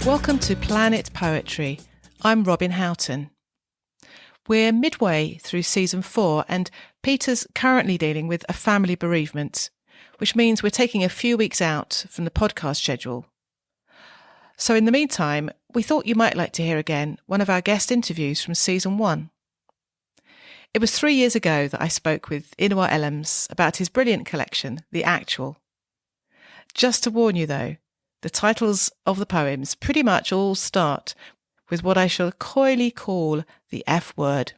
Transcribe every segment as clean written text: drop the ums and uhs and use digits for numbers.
Welcome to Planet Poetry. I'm Robin Houghton. We're midway through season 4 and Peter's currently dealing with a family bereavement, which means we're taking a few weeks out from the podcast schedule. So in the meantime, we thought you might like to hear again one of our guest interviews from season 1. It was 3 years ago that I spoke with Inua Ellams about his brilliant collection, The Actual. Just to warn you though, the titles of the poems pretty much all start with what I shall coyly call the F word.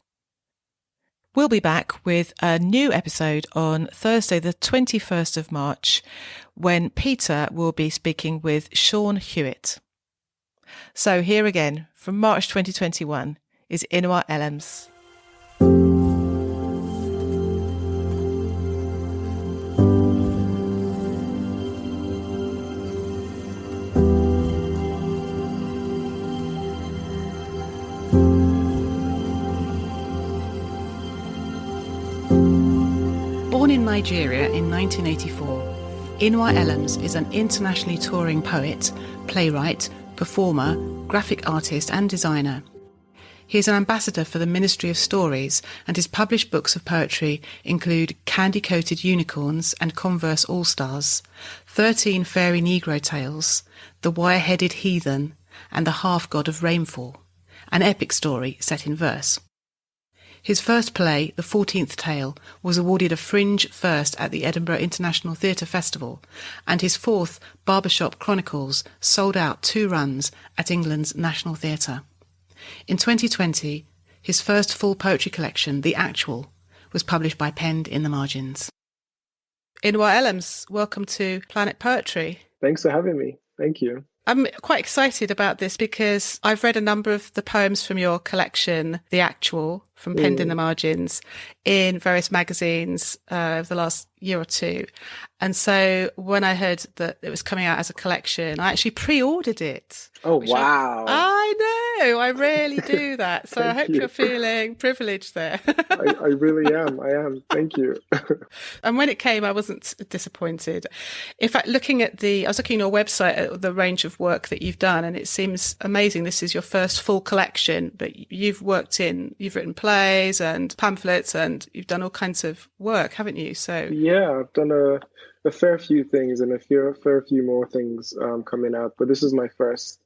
We'll be back with a new episode on Thursday the 21st of March when Peter will be speaking with Sean Hewitt. So here again, from March 2021, is Inua Ellams. Born in Nigeria in 1984, Inua Ellams is an internationally touring poet, playwright, performer, graphic artist and designer. He is an ambassador for the Ministry of Stories, and his published books of poetry include Candy-Coated Unicorns and Converse All-Stars, 13 Fairy Negro Tales, The Wire-Headed Heathen and The Half-God of Rainfall, an epic story set in verse. His first play, The 14th Tale, was awarded a Fringe First at the Edinburgh International Theatre Festival, and his fourth, Barbershop Chronicles, sold out 2 runs at England's National Theatre. In 2020, his first full poetry collection, The Actual, was published by Penned in the Margins. Inua Ellams, welcome to Planet Poetry. Thanks for having me. Thank you. I'm quite excited about this because I've read a number of the poems from your collection, The Actual, from Penned in the Margins, in various magazines over the last year or two. And so when I heard that it was coming out as a collection, I actually pre-ordered it. Oh, wow. I know, I rarely do that. So I hope you're feeling privileged there. I really am. I am. Thank you. And when it came, I wasn't disappointed. In fact, I was looking at your website at the range of work that you've done, and it seems amazing. This is your first full collection, but you've written plays and pamphlets, and you've done all kinds of work, haven't you? So yeah, I've done a fair few things and a fair few more things coming out, but this is my first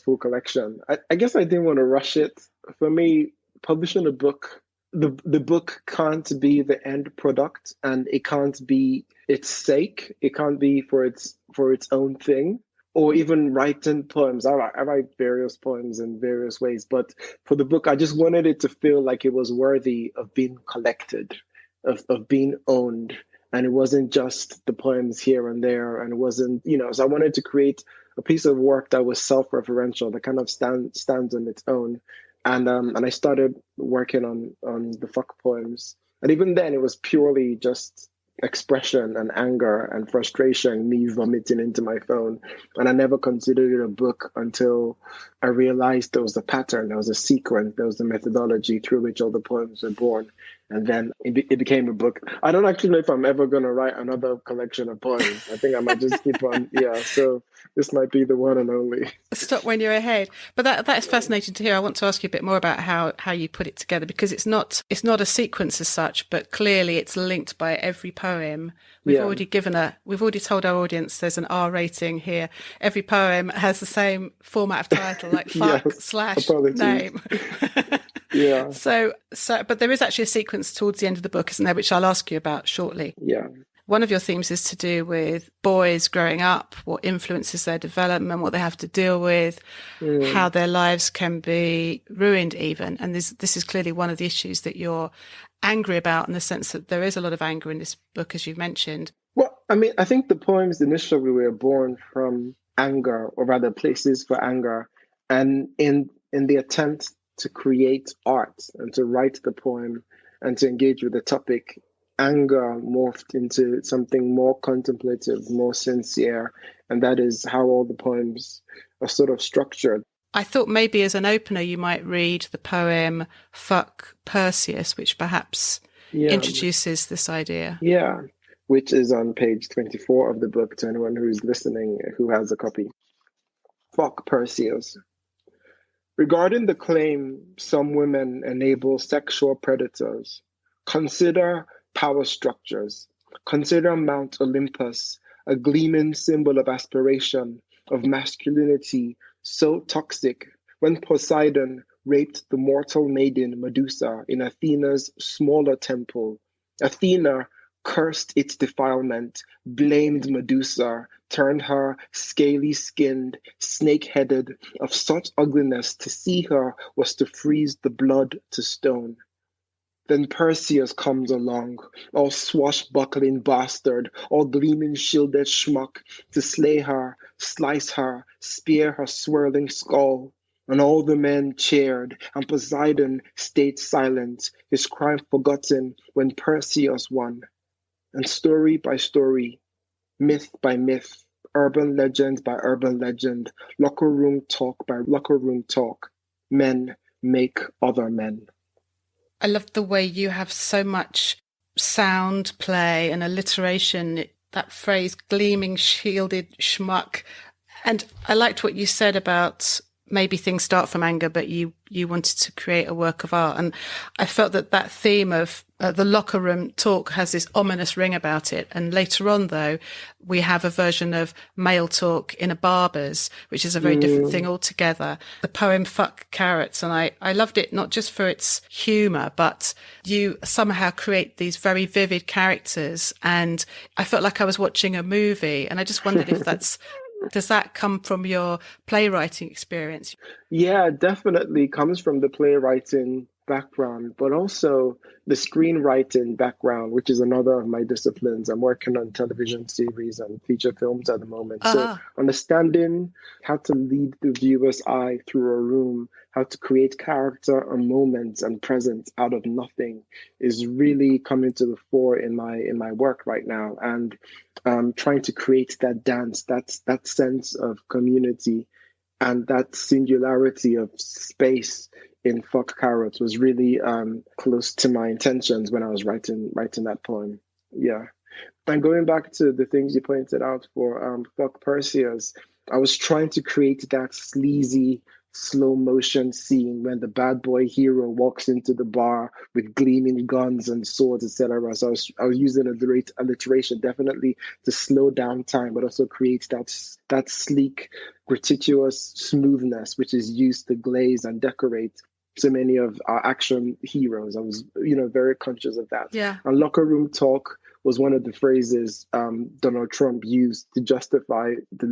full collection. I guess I didn't want to rush it. For me, publishing a book, the book can't be the end product, and it can't be its sake. It can't be for its own thing. Or even writing poems. I write various poems in various ways, but for the book, I just wanted it to feel like it was worthy of being collected, of being owned. And it wasn't just the poems here and there, and it wasn't, so I wanted to create a piece of work that was self-referential, that kind of stands on its own. And I started working on the fuck poems. And even then, it was purely just expression and anger and frustration, me vomiting into my phone. And I never considered it a book until I realized there was a pattern, there was a sequence, there was a methodology through which all the poems were born. And then it became a book. I don't actually know if I'm ever going to write another collection of poems. I think I might just keep on. Yeah, so this might be the one and only. Stop when you're ahead. But that is fascinating to hear. I want to ask you a bit more about how you put it together, because it's not a sequence as such, but clearly it's linked by every poem. We've already told our audience there's an R rating here. Every poem has the same format of title, like fuck / name. Yeah. So, but there is actually a sequence towards the end of the book, isn't there, which I'll ask you about shortly. Yeah. One of your themes is to do with boys growing up, what influences their development, what they have to deal with, how their lives can be ruined even. And this is clearly one of the issues that you're angry about, in the sense that there is a lot of anger in this book, as you've mentioned. Well, I mean, I think the poems initially were born from anger, or rather places for anger. And in the attempt to create art and to write the poem and to engage with the topic, anger morphed into something more contemplative, more sincere. And that is how all the poems are sort of structured. I thought maybe as an opener you might read the poem Fuck Perseus, which perhaps introduces this idea. Yeah, which is on page 24 of the book, to anyone who's listening who has a copy. Fuck Perseus. Regarding the claim some women enable sexual predators, consider power structures. Consider Mount Olympus, a gleaming symbol of aspiration, of masculinity, so toxic when Poseidon raped the mortal maiden Medusa in Athena's smaller temple. Athena cursed its defilement, blamed Medusa, turned her scaly skinned, snake headed, of such ugliness to see her was to freeze the blood to stone. Then Perseus comes along, all swashbuckling bastard, all gleaming shielded schmuck, to slay her, slice her, spear her swirling skull. And all the men cheered, and Poseidon stayed silent, his crime forgotten when Perseus won. And story by story, myth by myth, urban legend by urban legend, locker room talk by locker room talk, men make other men. I love the way you have so much sound play and alliteration, that phrase, gleaming shielded schmuck. And I liked what you said about maybe things start from anger, but you wanted to create a work of art. And I felt that theme of the locker room talk has this ominous ring about it. And later on, though, we have a version of male talk in a barber's, which is a very different thing altogether. The poem Fuck Carrots. And I loved it, not just for its humour, but you somehow create these very vivid characters. And I felt like I was watching a movie. And I just wondered if does that come from your playwriting experience? Yeah, definitely comes from the playwriting background, but also the screenwriting background, which is another of my disciplines. I'm working on television series and feature films at the moment. So understanding how to lead the viewer's eye through a room, how to create character and moments and presence out of nothing is really coming to the fore in my work right now. And trying to create that dance, that sense of community and that singularity of space in Fuck Carrots was really close to my intentions when I was writing that poem. Yeah. And going back to the things you pointed out for Fuck Perseus, I was trying to create that sleazy slow motion scene when the bad boy hero walks into the bar with gleaming guns and swords, etc. So I was using alliteration definitely to slow down time, but also create that sleek, gratuitous smoothness which is used to glaze and decorate so many of our action heroes. I was, very conscious of that. Yeah. And locker room talk was one of the phrases Donald Trump used to justify the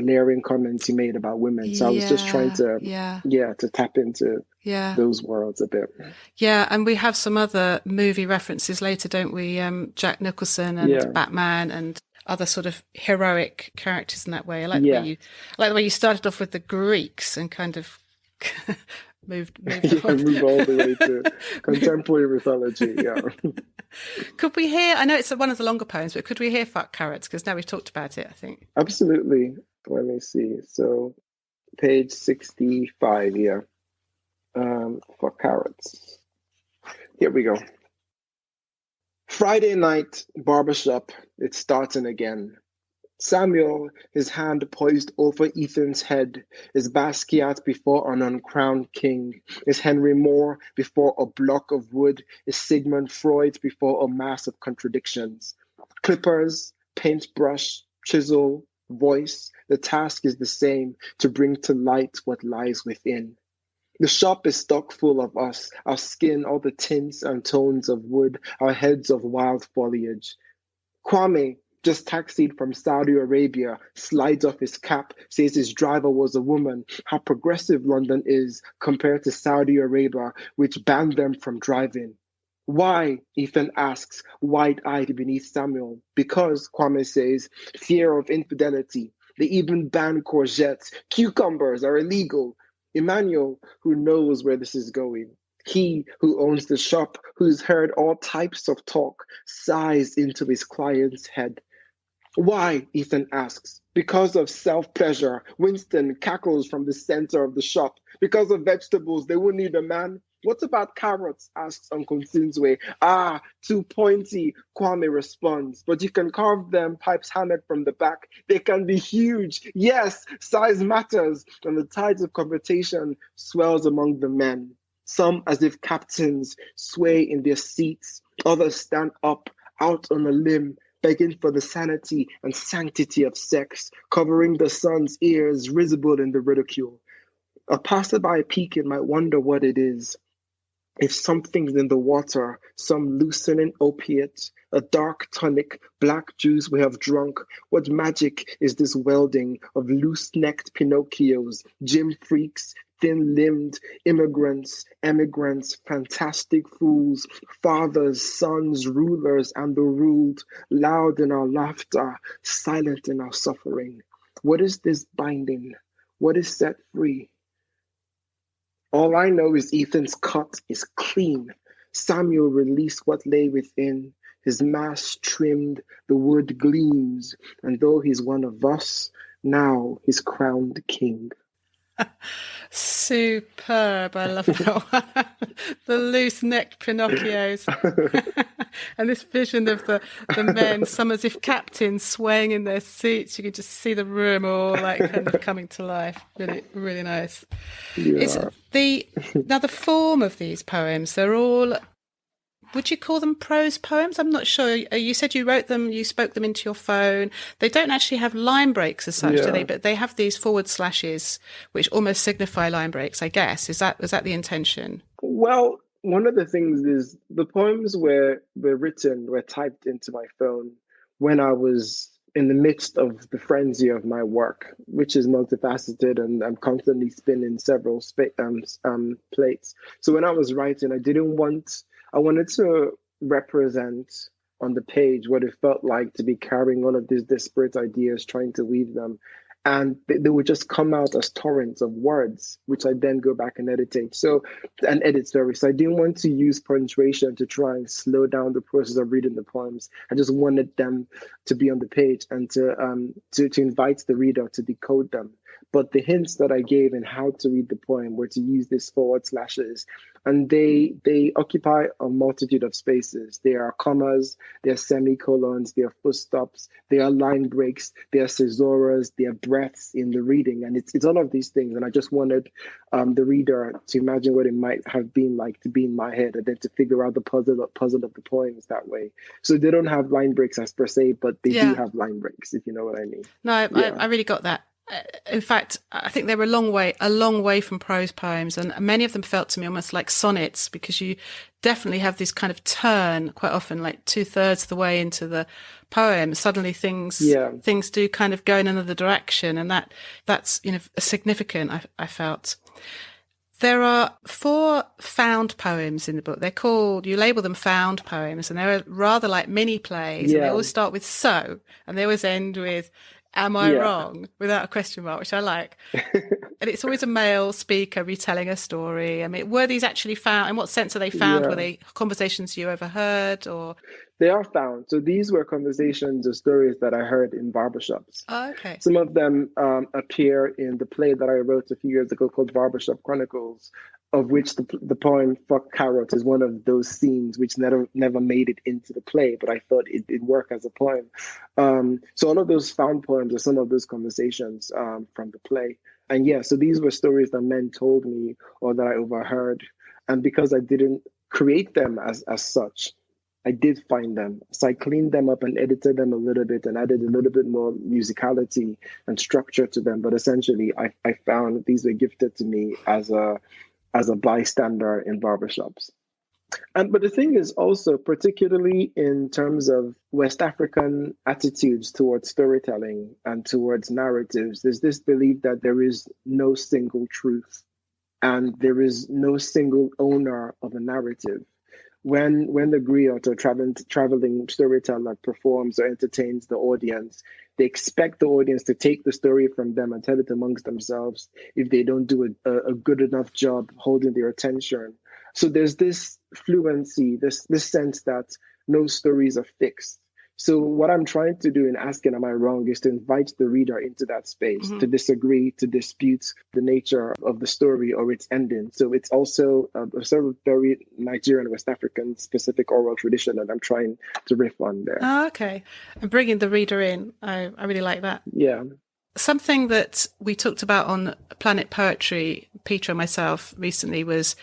layering comments he made about women. So I was just trying to, to tap into those worlds a bit. Yeah, and we have some other movie references later, don't we? Jack Nicholson and Batman and other sort of heroic characters in that way. I like the way you started off with the Greeks and kind of moved all the way to contemporary mythology. Yeah. Could we hear? I know it's one of the longer poems, but could we hear "Fuck Carrots"? Because now we've talked about it, I think. Absolutely. Let me see. So, page 65. Yeah. Fuck Carrots. Here we go. Friday night barbershop. It's starting again. Samuel, his hand poised over Ethan's head, is Basquiat before an uncrowned king, is Henry Moore before a block of wood, is Sigmund Freud before a mass of contradictions. Clippers, paintbrush, chisel, voice, the task is the same, to bring to light what lies within. The shop is stock full of us, our skin, all the tints and tones of wood, our heads of wild foliage. Kwame, just taxied from Saudi Arabia, slides off his cap, says his driver was a woman. How progressive London is compared to Saudi Arabia, which banned them from driving. Why? Ethan asks, wide-eyed beneath Samuel. Because, Kwame says, fear of infidelity. They even ban courgettes. Cucumbers are illegal. Emmanuel, who knows where this is going. He who owns the shop, who's heard all types of talk, sighs into his client's head. Why? Ethan asks. Because of self-pleasure. Winston cackles from the center of the shop. Because of vegetables, they won't need a man. What about carrots? Asks Uncle Sinsway. Ah, too pointy, Kwame responds. But you can carve them, pipes Hamed from the back. They can be huge. Yes, size matters. And the tides of conversation swells among the men. Some, as if captains, sway in their seats. Others stand up, out on a limb, begging for the sanity and sanctity of sex, covering the sun's ears, risible in the ridicule. A passerby peeking might wonder what it is. If something's in the water, some loosening opiate, a dark tonic, black juice we have drunk, what magic is this welding of loose-necked Pinocchios, gym freaks, thin-limbed immigrants, emigrants, fantastic fools, fathers, sons, rulers, and the ruled, loud in our laughter, silent in our suffering? What is this binding? What is set free? All I know is Ethan's cut is clean. Samuel released what lay within. His mask trimmed, the wood gleams, and though he's one of us, now he's crowned king. Superb. I love that one. The loose-necked Pinocchios. And this vision of the men, some as if captains swaying in their seats. You can just see the room all like kind of coming to life. Really, really nice. Yeah. Now the form of these poems, they're all, would you call them prose poems? I'm not sure. You said you wrote them, you spoke them into your phone. They don't actually have line breaks as such, do they? But they have these forward slashes, which almost signify line breaks, I guess. Was that the intention? Well, one of the things is the poems were typed into my phone when I was in the midst of the frenzy of my work, which is multifaceted, and I'm constantly spinning several plates. So when I was writing, I wanted to represent on the page what it felt like to be carrying all of these disparate ideas, trying to weave them. And they would just come out as torrents of words, which I then go back and edit. So I didn't want to use punctuation to try and slow down the process of reading the poems. I just wanted them to be on the page and to invite the reader to decode them. But the hints that I gave in how to read the poem were to use these forward slashes. And they occupy a multitude of spaces. There are commas, there are semicolons, there are full stops, there are line breaks, there are caesuras, there are breaths in the reading. And it's all of these things. And I just wanted the reader to imagine what it might have been like to be in my head and then to figure out the puzzle of the poems that way. So they don't have line breaks as per se, but they do have line breaks, if you know what I mean. No, I really got that. In fact, I think they were a long way from prose poems, and many of them felt to me almost like sonnets, because you definitely have this kind of turn quite often, like 2/3 of the way into the poem. Suddenly things do kind of go in another direction, and that's significant. I felt. There are 4 found poems in the book. You label them found poems, and they're rather like mini plays, and they always start with "so," and they always end with "Am I wrong?" without a question mark, which I like. And it's always a male speaker retelling a story. I mean, were these actually found? In what sense are they found? Were they conversations you overheard, or? They are found. So these were conversations or stories that I heard in barbershops. Oh, okay. Some of them appear in the play that I wrote a few years ago called Barbershop Chronicles, of which the poem "Fuck Carrot" is one of those scenes which never made it into the play, but I thought it'd work as a poem. So all of those found poems are some of those conversations from the play. And so these were stories that men told me or that I overheard. And because I didn't create them as such, I did find them. So I cleaned them up and edited them a little bit and added a little bit more musicality and structure to them. But essentially, I found these were gifted to me as a bystander in barbershops. But the thing is also, particularly in terms of West African attitudes towards storytelling and towards narratives, there's this belief that there is no single truth and there is no single owner of a narrative. When the griot or traveling storyteller performs or entertains the audience, they expect the audience to take the story from them and tell it amongst themselves if they don't do a good enough job holding their attention. So there's this fluency, this sense that no stories are fixed. So what I'm trying to do in asking, am I wrong, is to invite the reader into that space to disagree, to dispute the nature of the story or its ending. So it's also a sort of very Nigerian, West African specific oral tradition that I'm trying to riff on there. Oh, okay. And bringing the reader in. I really like that. Yeah. Something that we talked about on Planet Poetry, Peter and myself, recently was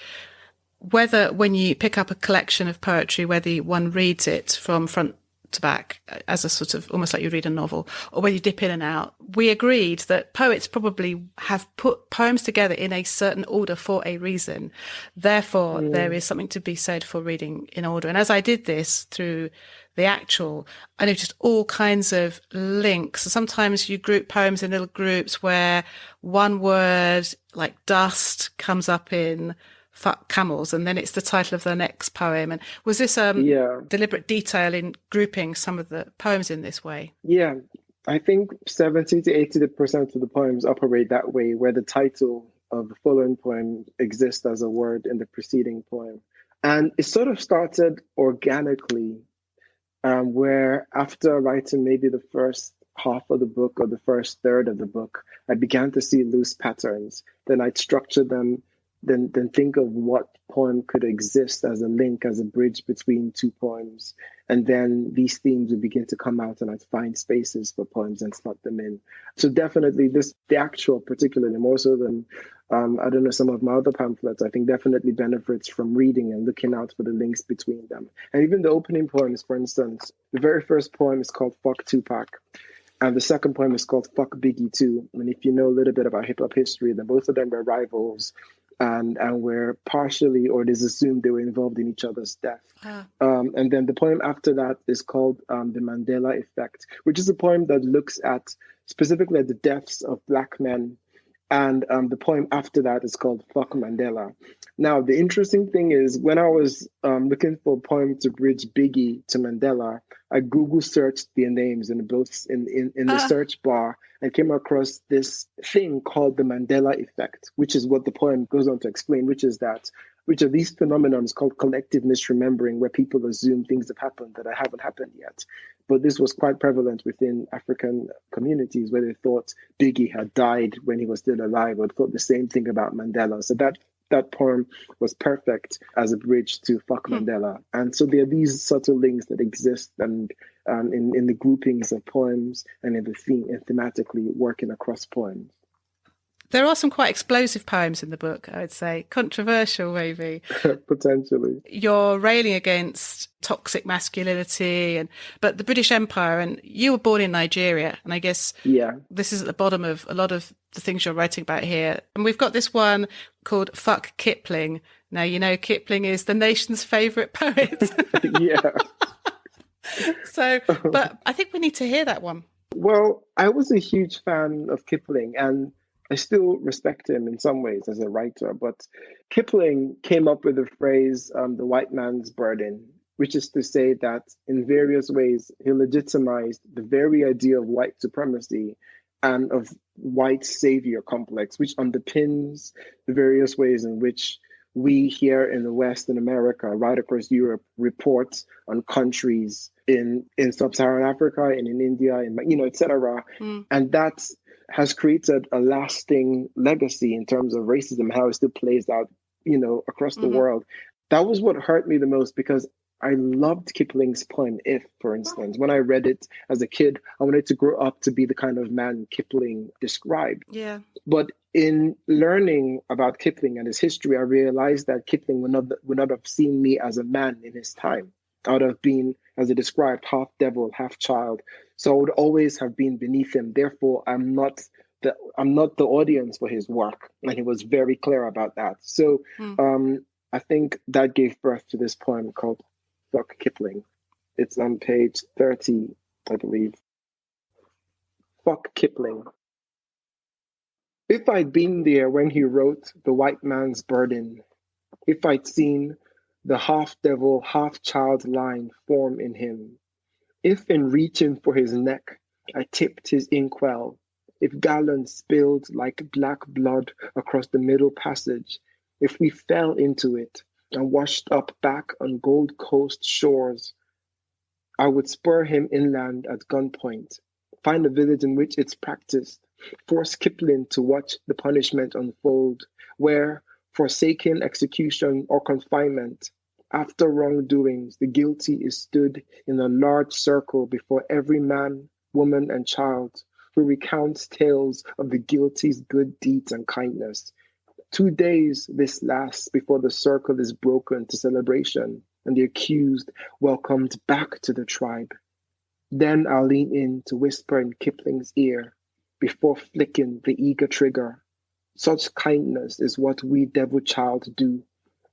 whether when you pick up a collection of poetry, whether one reads it from front to back as a sort of almost like you read a novel, or whether you dip in and out. We agreed that poets probably have put poems together in a certain order for a reason. Therefore, there is something to be said for reading in order. And as I did this through the actual, I noticed all kinds of links. Sometimes you group poems in little groups where one word like dust comes up in fuck camels, and then it's the title of the next poem. And was this deliberate detail in grouping some of the poems in this way? Yeah, I think 70 to 80% of the poems operate that way, where the title of the following poem exists as a word in the preceding poem. And it sort of started organically, where after writing maybe the first half of the book or the first third of the book, I began to see loose patterns. Then I'd structure them, then think of what poem could exist as a link, as a bridge between two poems. And then these themes would begin to come out, and I'd find spaces for poems and slot them in. So definitely the actual particularly, more so than, I don't know, some of my other pamphlets, I think definitely benefits from reading and looking out for the links between them. And even the opening poems, for instance, the very first poem is called Fuck Tupac. And the second poem is called Fuck Biggie too. And if you know a little bit about hip hop history, then both of them were rivals and were partially, or it is assumed they were involved in each other's death. And then the poem after that is called The Mandela Effect, which is a poem that looks at specifically at the deaths of Black men. And the poem after that is called Fuck Mandela. Now, the interesting thing is when I was looking for a poem to bridge Biggie to Mandela, I Google searched their names in the search bar and came across this thing called the Mandela Effect, which is what the poem goes on to explain, which are these phenomena called collective misremembering, where people assume things have happened that haven't happened yet. But this was quite prevalent within African communities, where they thought Biggie had died when he was still alive, or thought the same thing about Mandela. So that poem was perfect as a bridge to Fuck Mandela. And so there are these subtle links that exist and in the groupings of poems and in the theme and thematically working across poems. There are some quite explosive poems in the book, I would say. Controversial, maybe. Potentially. You're railing against toxic masculinity, but the British Empire, and you were born in Nigeria, and I guess this is at the bottom of a lot of the things you're writing about here. And we've got this one called Fuck Kipling. Now, you know, Kipling is the nation's favourite poet. Yeah. So, but I think we need to hear that one. Well, I was a huge fan of Kipling, and I still respect him in some ways as a writer, but Kipling came up with the phrase, the white man's burden, which is to say that in various ways, he legitimized the very idea of white supremacy and of white savior complex, which underpins the various ways in which we here in the West, in America, right across Europe, report on countries in sub-Saharan Africa and in India, et cetera. And that has created a lasting legacy in terms of racism, how it still plays out, across the world. That was what hurt me the most, because I loved Kipling's poem, If, for instance. When I read it as a kid, I wanted to grow up to be the kind of man Kipling described. Yeah. But in learning about Kipling and his history, I realized that Kipling would not have seen me as a man in his time. I would have been, as he described, half devil, half child. So I would always have been beneath him. Therefore, I'm not the audience for his work. And he was very clear about that. So I think that gave birth to this poem called Fuck Kipling. It's on page 30, I believe. Fuck Kipling. If I'd been there when he wrote The White Man's Burden, if I'd seen the half-devil, half-child line form in him, if in reaching for his neck I tipped his inkwell, if gallons spilled like black blood across the middle passage, if we fell into it and washed up back on Gold Coast shores, I would spur him inland at gunpoint, find a village in which it's practiced, force Kipling to watch the punishment unfold, where, forsaking execution or confinement, after wrongdoings, the guilty is stood in a large circle before every man, woman, and child who recounts tales of the guilty's good deeds and kindness. 2 days this lasts before the circle is broken to celebration and the accused welcomed back to the tribe. Then I'll lean in to whisper in Kipling's ear before flicking the eager trigger. Such kindness is what we devil child do,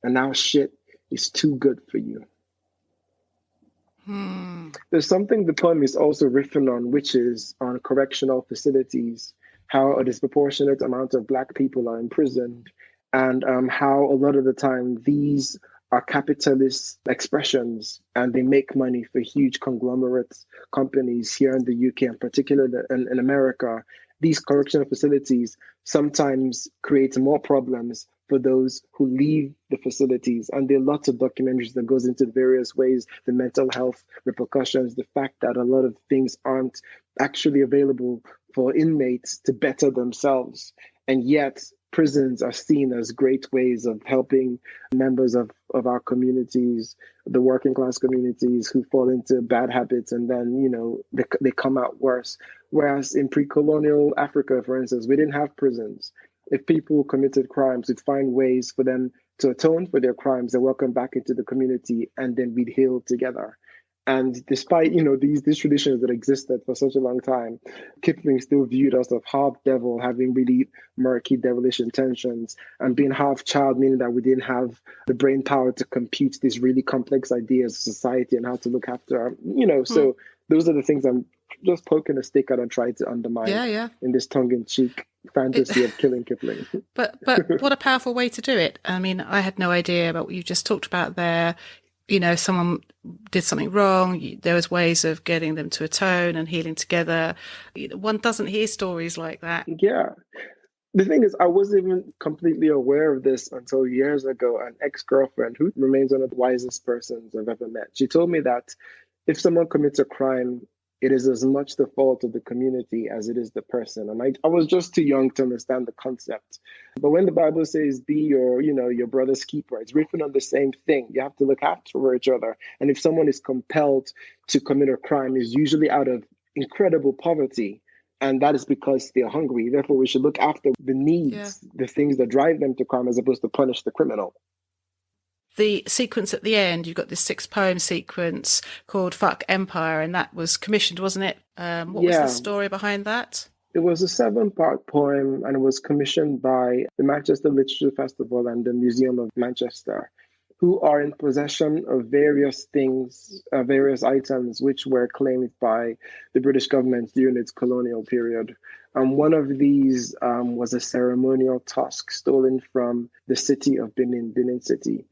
and our shit is too good for you. There's something the poem is also riffing on, which is on correctional facilities, how a disproportionate amount of Black people are imprisoned, and how a lot of the time these are capitalist expressions and they make money for huge conglomerate companies here in the UK and particularly in America. These correctional facilities sometimes create more problems for those who leave the facilities. And there are lots of documentaries that goes into various ways, the mental health repercussions, the fact that a lot of things aren't actually available for inmates to better themselves. And yet prisons are seen as great ways of helping members of our communities, the working class communities who fall into bad habits and then, they come out worse. Whereas in pre-colonial Africa, for instance, we didn't have prisons. If people committed crimes, we'd find ways for them to atone for their crimes and welcome back into the community, and then we'd heal together. And despite, these traditions that existed for such a long time, Kipling still viewed us as half devil, having really murky, devilish intentions, and being half child, meaning that we didn't have the brain power to compute these really complex ideas of society and how to look after, So those are the things I'm just poking a stick at and trying to undermine in this tongue-in-cheek fantasy of killing Kipling. But what a powerful way to do it. I mean, I had no idea about what you just talked about there. Someone did something wrong. There was ways of getting them to atone and healing together. One doesn't hear stories like that. Yeah. The thing is, I wasn't even completely aware of this until years ago. An ex-girlfriend who remains one of the wisest persons I've ever met. She told me that if someone commits a crime, it is as much the fault of the community as it is the person. And I was just too young to understand the concept. But when the Bible says be your brother's keeper, it's written on the same thing. You have to look after each other. And if someone is compelled to commit a crime, it's usually out of incredible poverty. And that is because they're hungry. Therefore, we should look after the needs, the things that drive them to crime, as opposed to punish the criminal. The sequence at the end, you've got this 6-poem sequence called Fuck Empire, and that was commissioned, wasn't it? What was the story behind that? It was a 7-part poem, and it was commissioned by the Manchester Literature Festival and the Museum of Manchester, who are in possession of various things, various items which were claimed by the British government during its colonial period. And one of these was a ceremonial tusk stolen from the city of Benin City.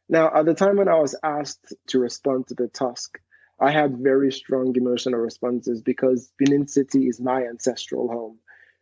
Now, at the time when I was asked to respond to the tusk, I had very strong emotional responses because Benin City is my ancestral home.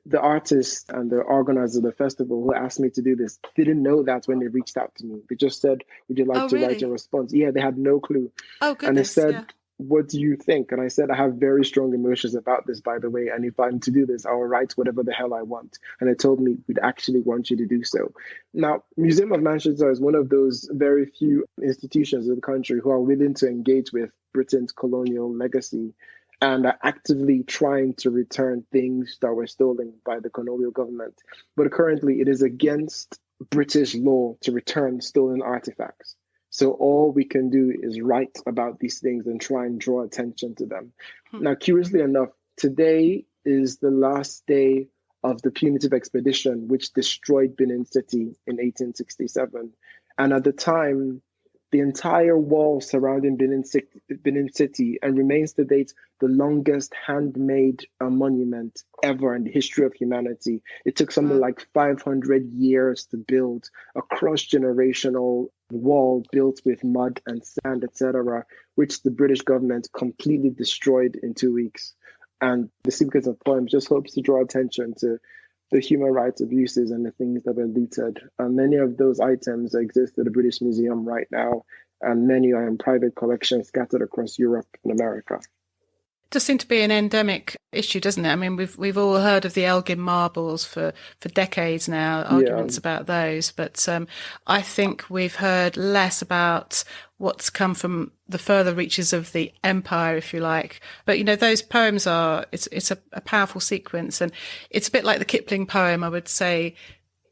The artist and the organizer of the festival who asked me to do this didn't know that when they reached out to me. They just said, would you like to write a response? Yeah, they had no clue. Oh, goodness. And they said, what do you think? And I said, I have very strong emotions about this, by the way. And if I'm to do this, I will write whatever the hell I want. And they told me, we'd actually want you to do so. Now, Museum of Manchester is one of those very few institutions in the country who are willing to engage with Britain's colonial legacy and are actively trying to return things that were stolen by the colonial government. But currently, it is against British law to return stolen artifacts. So all we can do is write about these things and try and draw attention to them. Now, curiously enough, today is the last day of the punitive expedition, which destroyed Benin City in 1867. And at the time, the entire wall surrounding Benin City and remains to date the longest handmade monument ever in the history of humanity. It took something like 500 years to build a cross-generational wall built with mud and sand, etc., which the British government completely destroyed in 2 weeks. And the sequence of poems just hopes to draw attention to the human rights abuses and the things that were looted. Many of those items exist at the British Museum right now. and many are in private collections scattered across Europe and America. It does seem to be an endemic issue, doesn't it? I mean, we've all heard of the Elgin marbles for decades now, Yeah. arguments about those, but I think we've heard less about what's come from the further reaches of the empire, if you like. But, you know, those poems it's a powerful sequence, and it's a bit like the Kipling poem, I would say.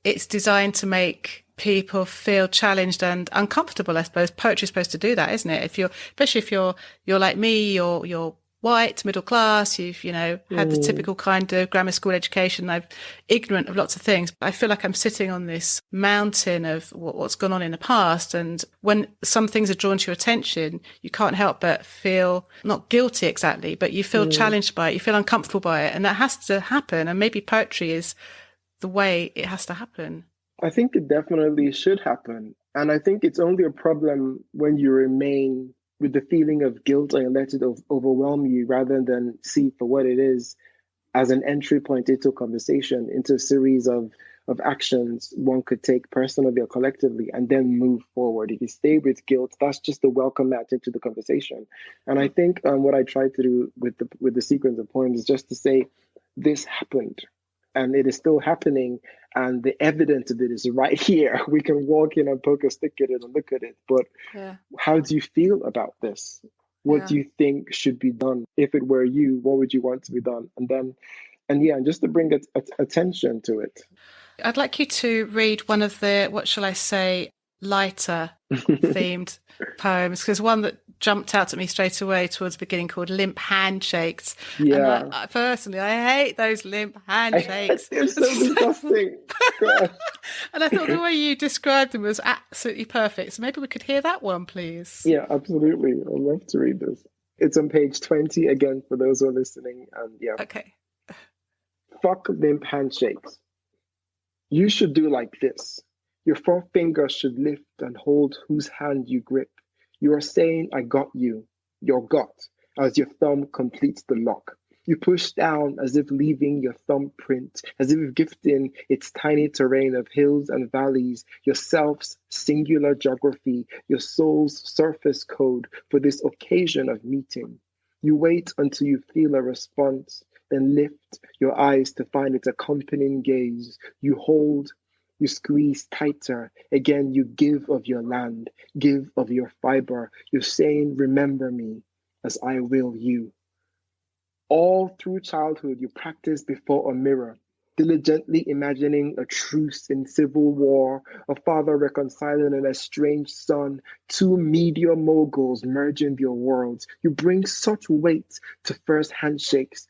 It's designed to make people feel challenged and uncomfortable, I suppose. Poetry's supposed to do that, isn't it? Especially if you're like me, you're white, middle class, you've, you know, had the typical kind of grammar school education. I'm ignorant of lots of things. I feel like I'm sitting on this mountain of what's gone on in the past. And when some things are drawn to your attention, you can't help but feel not guilty exactly, but you feel challenged by it. You feel uncomfortable by it. And that has to happen. And maybe poetry is the way it has to happen. I think it definitely should happen. And I think it's only a problem when you remain with the feeling of guilt and let it overwhelm you rather than see for what it is as an entry point into a conversation, into a series of actions one could take personally or collectively and then move forward. If you stay with guilt, that's just a welcome mat into the conversation. And I think what I try to do with the sequence of poems is just to say, this happened. And it is still happening, and the evidence of it is right here. We can walk in and poke a stick at it and look at it. But how do you feel about this? What do you think should be done? If it were you, what would you want to be done? And just to bring attention to it. I'd like you to read one of the, what shall I say, lighter themed poems, because one that jumped out at me straight away towards the beginning called Limp Handshakes. Yeah. And I hate those limp handshakes. It's so disgusting. And I thought the way you described them was absolutely perfect. So maybe we could hear that one, please. Yeah, absolutely. I'd love to read this. It's on page 20 again for those who are listening. And Okay. Fuck limp handshakes. You should do like this. Your forefinger should lift and hold whose hand you grip. You are saying, I got you, your gut, as your thumb completes the lock. You push down as if leaving your thumbprint, as if gifting its tiny terrain of hills and valleys, yourself's singular geography, your soul's surface code for this occasion of meeting. You wait until you feel a response, then lift your eyes to find its accompanying gaze. You hold, you squeeze tighter. Again, you give of your land, give of your fiber. You're saying, remember me as I will you. All through childhood, you practice before a mirror, diligently imagining a truce in civil war, a father reconciling an estranged son, two media moguls merging your worlds. You bring such weight to first handshakes,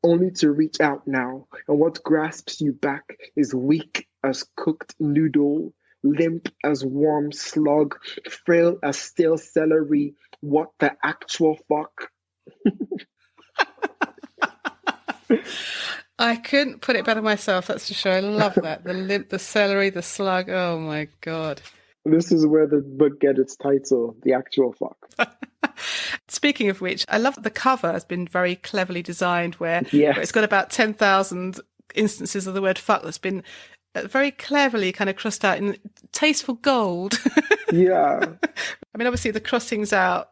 only to reach out now, and what grasps you back is weak as cooked noodle, limp as warm slug, frail as stale celery. What the actual fuck? I couldn't put it better myself, that's for sure. I love that. The limp, the celery, the slug. Oh my God. This is where the book gets its title, The Actual Fuck. Speaking of which, I love that the cover has been very cleverly designed where it's got about 10,000 instances of the word fuck that's been very cleverly kind of crossed out in tasteful gold. Yeah. I mean, obviously the crossings out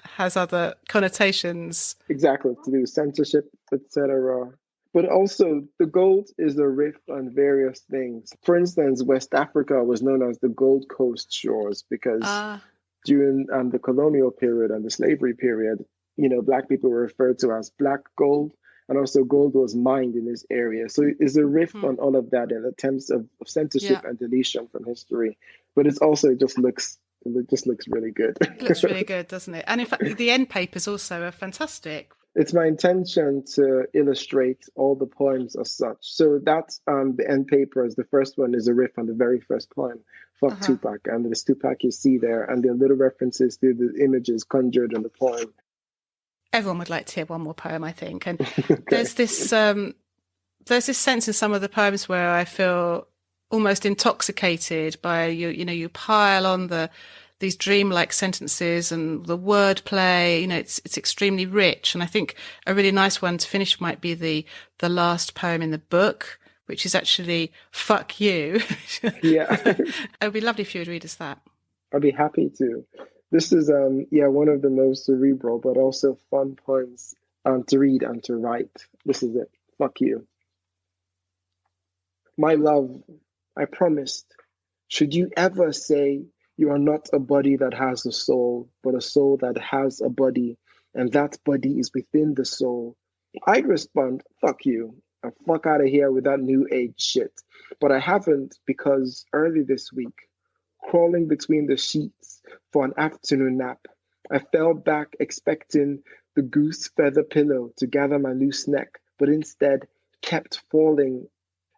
has other connotations. Exactly, to do with censorship, etc. But also, the gold is a riff on various things. For instance, West Africa was known as the Gold Coast shores because during the colonial period and the slavery period, Black people were referred to as Black gold, and also gold was mined in this area. So it's a riff on all of that in attempts of censorship and deletion from history. But it just looks really good. It looks really good, doesn't it? And in fact, the end papers also are fantastic. It's my intention to illustrate all the poems as such. So that's the end papers. The first one is a riff on the very first poem, Fuck Tupac. And there's Tupac you see there, and there are little references to the images conjured in the poem. Everyone would like to hear one more poem, I think. And there's this sense in some of the poems where I feel almost intoxicated by you pile on these dreamlike sentences and the wordplay. It's extremely rich. And I think a really nice one to finish might be the last poem in the book, which is actually Fuck You. Yeah. It would be lovely if you would read us that. I'd be happy to. This is yeah, one of the most cerebral but also fun poems to read and to write. This is it. Fuck you. My love, I promised, should you ever say you are not a body that has a soul, but a soul that has a body, and that body is within the soul, I'd respond, fuck you, and fuck out of here with that new age shit. But I haven't because early this week, crawling between the sheets for an afternoon nap, I fell back expecting the goose feather pillow to gather my loose neck, but instead kept falling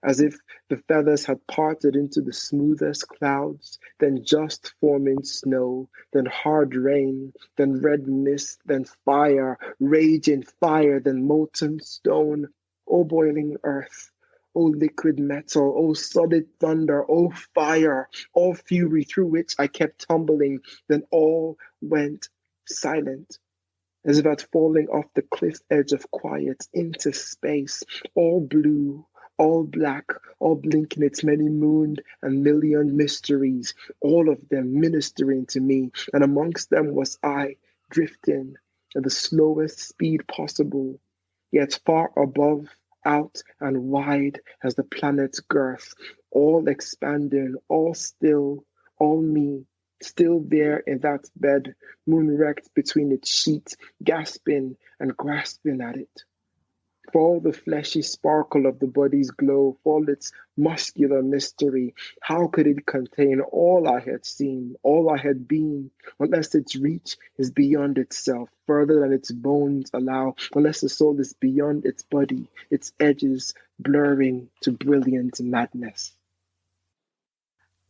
as if the feathers had parted into the smoothest clouds, then just forming snow, then hard rain, then red mist, then fire, raging fire, then molten stone, O boiling earth, O liquid metal, O solid thunder, O fire, all fury through which I kept tumbling, then all went silent as if I'd falling off the cliff edge of quiet into space, all blue, all black, all blinking its many mooned and million mysteries, all of them ministering to me, and amongst them was I, drifting at the slowest speed possible, yet far above, out and wide as the planet's girth, all expanding, all still, all me, still there in that bed, moon wrecked between its sheets, gasping and grasping at it. For all the fleshy sparkle of the body's glow, for all its muscular mystery, how could it contain all I had seen, all I had been, unless its reach is beyond itself, further than its bones allow, unless the soul is beyond its body, its edges blurring to brilliant madness.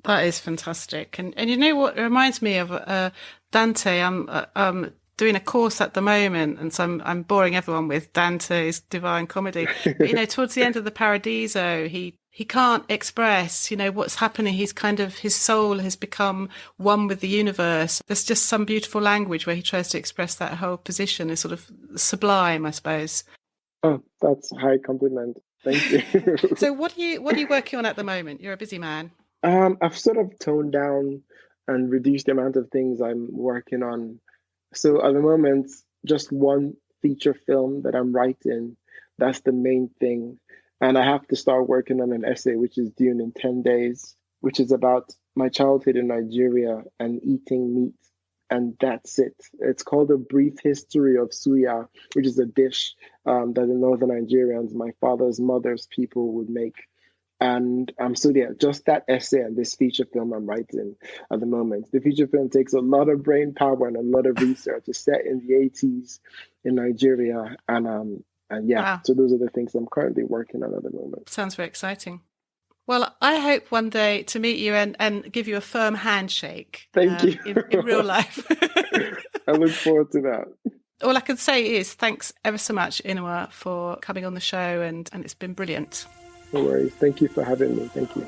That is fantastic. And you know what? It reminds me of Dante. I'm doing a course at the moment, and so I'm boring everyone with Dante's Divine Comedy. But, you know, towards the end of the Paradiso, he can't express, you know, what's happening. He's kind of, his soul has become one with the universe. There's just some beautiful language where he tries to express that whole position as sort of sublime, I suppose. Oh, that's a high compliment. Thank you. So what are you working on at the moment? You're a busy man. I've sort of toned down and reduced the amount of things I'm working on. So at the moment, just one feature film that I'm writing. That's the main thing. And I have to start working on an essay, which is due in 10 days, which is about my childhood in Nigeria and eating meat. And that's it. It's called A Brief History of Suya, which is a dish that the northern Nigerians, my father's mother's people, would make. And so yeah, just that essay and this feature film I'm writing at the moment. The feature film takes a lot of brain power and a lot of research. It's set in the 80s in Nigeria, and yeah, Wow. so those are the things I'm currently working on at the moment. Sounds very exciting. Well, I hope one day to meet you and give you a firm handshake. Thank you. in real life. I look forward to that. All I can say is thanks ever so much, Inua, for coming on the show, and it's been brilliant. No worries. Thank you for having me. Thank you.